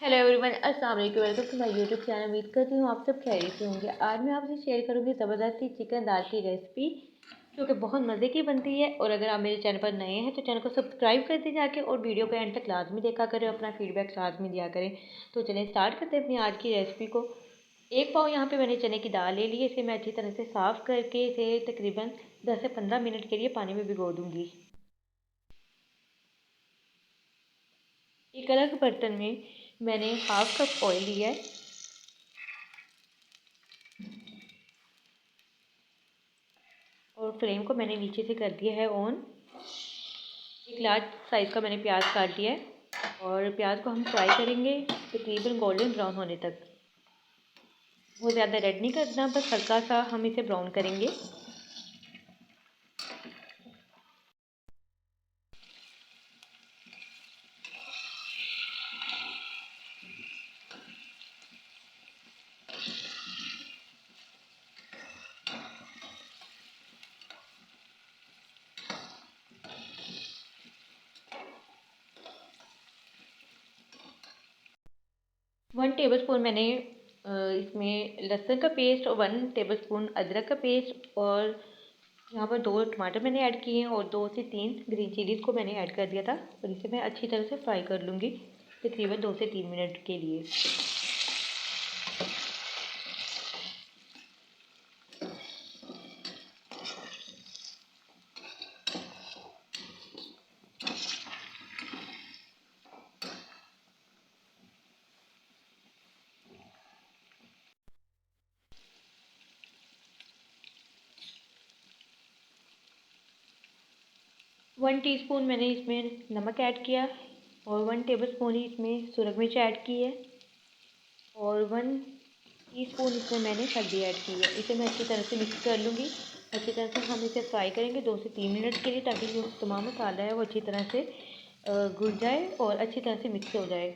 Hello everyone, अस्सलाम वालेकुम। Welcome to my YouTube channel. उम्मीद करती हूँ आप सब खैरियत से होंगे। आज मैं आपसे शेयर करूँगी ज़बरदस्त सी चिकन दाल की रेसिपी, जो कि बहुत मज़े की बनती है। और अगर आप मेरे चैनल पर नए हैं तो चैनल को सब्सक्राइब कर दें जाके, और वीडियो को एंड तक लाजमी देखा करें, अपना फीडबैक लाजमी दिया करें। तो चलें स्टार्ट करते हैं अपनी आज की रेसिपी को। एक पाव यहाँ पर मैंने चने की दाल ले ली है। इसे मैं अच्छी तरह से साफ़ करके इसे तकरीबन 10 से 15 मिनट के लिए पानी में भिगो दूँगी। एक अलग बर्तन में मैंने हाफ कप ऑयल लिया है और फ्लेम को मैंने नीचे से कर दिया है ऑन। एक लार्ज साइज़ का मैंने प्याज काट लिया है और प्याज को हम फ्राई करेंगे तकरीबन गोल्डन ब्राउन होने तक। वो ज़्यादा रेड नहीं करना, बस हल्का सा हम इसे ब्राउन करेंगे। वन टेबल स्पून मैंने इसमें लहसुन का पेस्ट और 1 टेबल स्पून अदरक का पेस्ट, और यहाँ पर 2 टमाटर मैंने ऐड किए हैं और 2 से 3 ग्रीन चिलीज़ को मैंने ऐड कर दिया था। और इसे मैं अच्छी तरह से फ्राई कर लूँगी तकरीबन 2 से 3 मिनट के लिए। 1 टीस्पून मैंने इसमें नमक ऐड किया और 1 टेबल स्पून ही इसमें सुरख मिर्च ऐड की है और 1 टीस्पून इसमें मैंने हल्दी ऐड की है। इसे मैं अच्छी तरह से मिक्स कर लूँगी। अच्छी तरह से हम इसे फ्राई करेंगे 2 से 3 मिनट के लिए, ताकि जो तमाम मसाला है वो अच्छी तरह से घुल जाए और अच्छी तरह से मिक्स हो जाए।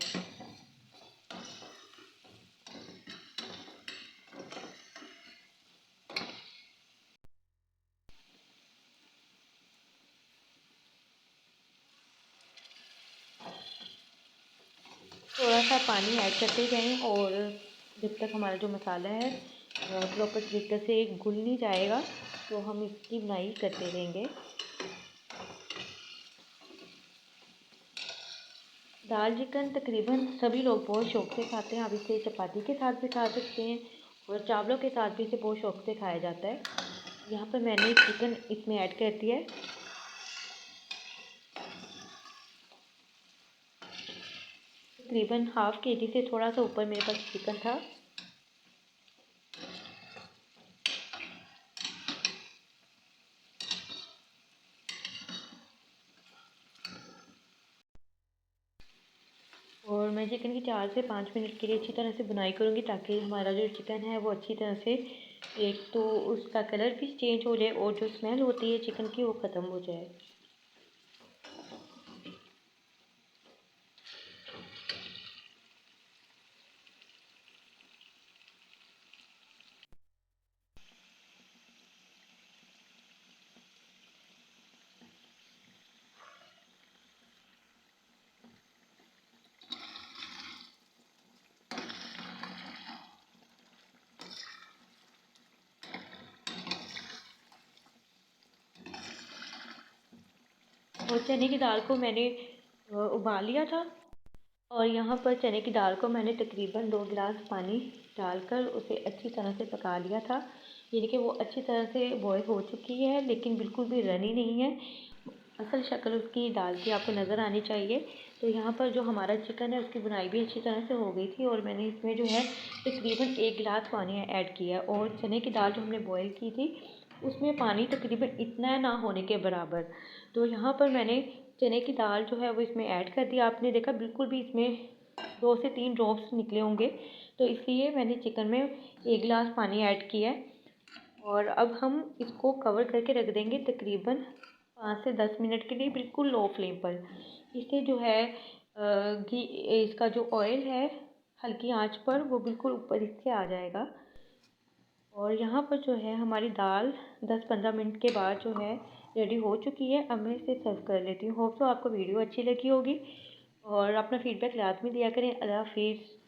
थोड़ा सा पानी ऐड करते जाएं और जब तक हमारा जो मसाला है प्रॉपर तरीके से घुल नहीं जाएगा तो हम इसकी बुनाई करते रहेंगे। दाल चिकन तकरीबन सभी लोग बहुत शौक़ से खाते हैं। आप इसे चपाती के साथ भी खा सकते हैं और चावलों के साथ भी इसे बहुत शौक़ से खाया जाता है। यहाँ पर मैंने चिकन इसमें ऐड कर दिया है। तकरीबन हाफ़ केजी से थोड़ा सा ऊपर मेरे पास चिकन था। और मैं चिकन की 4 से 5 मिनट के लिए अच्छी तरह से बुनाई करूँगी, ताकि हमारा जो चिकन है वो अच्छी तरह से, एक तो उसका कलर भी चेंज हो जाए और जो स्मेल होती है चिकन की वो ख़त्म हो जाए। और चने की दाल को मैंने उबाल लिया था और यहाँ पर चने की दाल को मैंने तकरीबन 2 गिलास पानी डालकर उसे अच्छी तरह से पका लिया था। यानी कि वो अच्छी तरह से बॉयल हो चुकी है, लेकिन बिल्कुल भी रनी नहीं है। असल शक्ल उसकी दाल की आपको नज़र आनी चाहिए। तो यहाँ पर जो हमारा चिकन है उसकी बुनाई भी अच्छी तरह से हो गई थी और मैंने इसमें जो है तकरीबन 1 गिलास पानी ऐड किया और चने की दाल जो हमने बॉयल की थी उसमें पानी तकरीबन इतना ना होने के बराबर। तो यहाँ पर मैंने चने की दाल जो है वो इसमें ऐड कर दिया। आपने देखा बिल्कुल भी इसमें 2 से 3 ड्रॉप्स निकले होंगे, तो इसलिए मैंने चिकन में 1 गिलास पानी ऐड किया है। और अब हम इसको कवर करके रख देंगे तकरीबन 5 से 10 मिनट के लिए, बिल्कुल लो फ्लेम पर। इससे जो है घी, इसका जो ऑयल है हल्की आंच पर वो बिल्कुल ऊपर इसके आ जाएगा। और यहाँ पर जो है हमारी दाल 10-15 मिनट के बाद जो है रेडी हो चुकी है। अब मैं इसे सर्व कर लेती हूँ। होप तो आपको वीडियो अच्छी लगी होगी। और अपना फ़ीडबैक लाज़मी दिया करें। अल्लाह हाफ़िज़।